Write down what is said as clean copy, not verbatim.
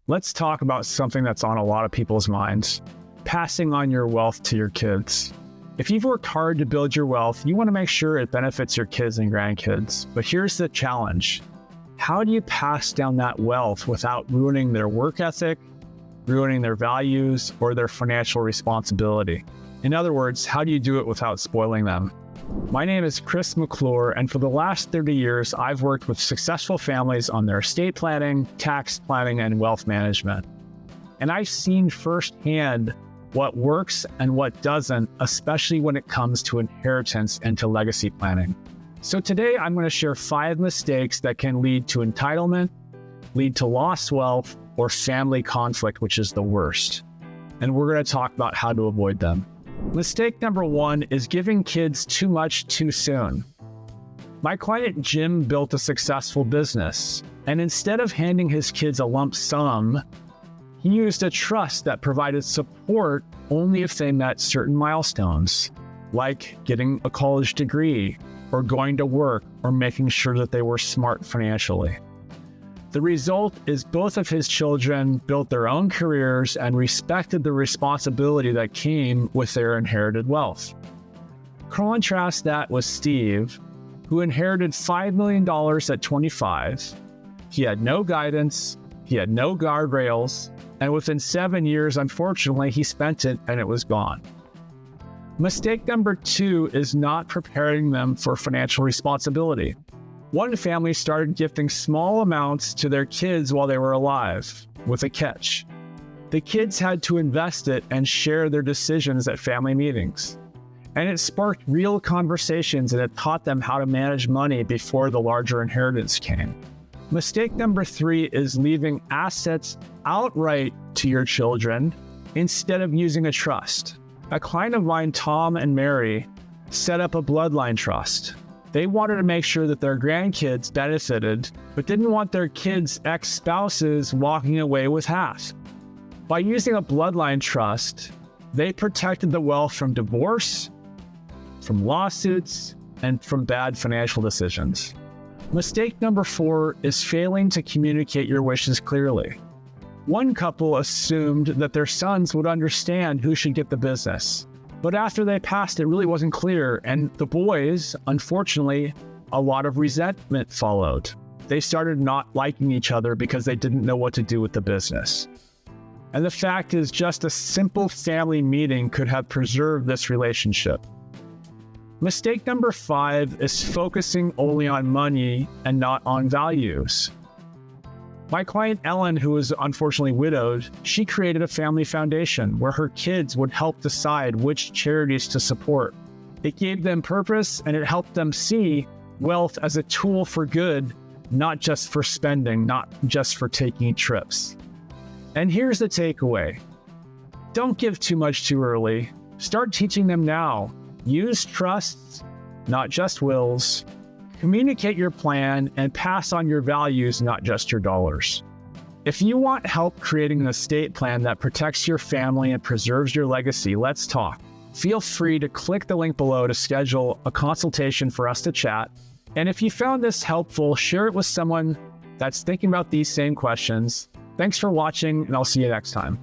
Let's talk about something that's on a lot of people's minds: passing on your wealth to your kids. If you've worked hard to build your wealth, you want to make sure it benefits your kids and grandkids. But here's the challenge. How do you pass down that wealth without ruining their work ethic, ruining their values, or their financial responsibility? In other words, how do you do it without spoiling them? My name is Chris McClure, and for the last 30 years, I've worked with successful families on their estate planning, tax planning, and wealth management. And I've seen firsthand what works and what doesn't, especially when it comes to inheritance and to legacy planning. So today, I'm going to share 5 mistakes that can lead to entitlement, lead to lost wealth, or family conflict, which is the worst. And we're going to talk about how to avoid them. Mistake number 1 is giving kids too much too soon. My client Jim built a successful business, and instead of handing his kids a lump sum, he used a trust that provided support only if they met certain milestones, like getting a college degree, or going to work, or making sure that they were smart financially. The result is both of his children built their own careers and respected the responsibility that came with their inherited wealth. Contrast that with Steve, who inherited $5 million at 25. He had no guidance, he had no guardrails, and within 7 years, unfortunately, he spent it and it was gone. Mistake number 2 is not preparing them for financial responsibility. One family started gifting small amounts to their kids while they were alive, with a catch. The kids had to invest it and share their decisions at family meetings. And it sparked real conversations, and it taught them how to manage money before the larger inheritance came. Mistake number 3 is leaving assets outright to your children instead of using a trust. A client of mine, Tom and Mary, set up a bloodline trust. They wanted to make sure that their grandkids benefited, but didn't want their kids' ex-spouses walking away with half. By using a bloodline trust, they protected the wealth from divorce, from lawsuits, and from bad financial decisions. Mistake number 4 is failing to communicate your wishes clearly. One couple assumed that their sons would understand who should get the business. But after they passed, it really wasn't clear, and the boys, unfortunately, a lot of resentment followed. They started not liking each other because they didn't know what to do with the business. And the fact is, just a simple family meeting could have preserved this relationship. Mistake number 5 is focusing only on money and not on values. My client Ellen, who was unfortunately widowed, she created a family foundation where her kids would help decide which charities to support. It gave them purpose, and it helped them see wealth as a tool for good, not just for spending, not just for taking trips. And here's the takeaway. Don't give too much too early. Start teaching them now. Use trusts, not just wills. Communicate your plan and pass on your values, not just your dollars. If you want help creating an estate plan that protects your family and preserves your legacy, let's talk. Feel free to click the link below to schedule a consultation for us to chat. And if you found this helpful, share it with someone that's thinking about these same questions. Thanks for watching, and I'll see you next time.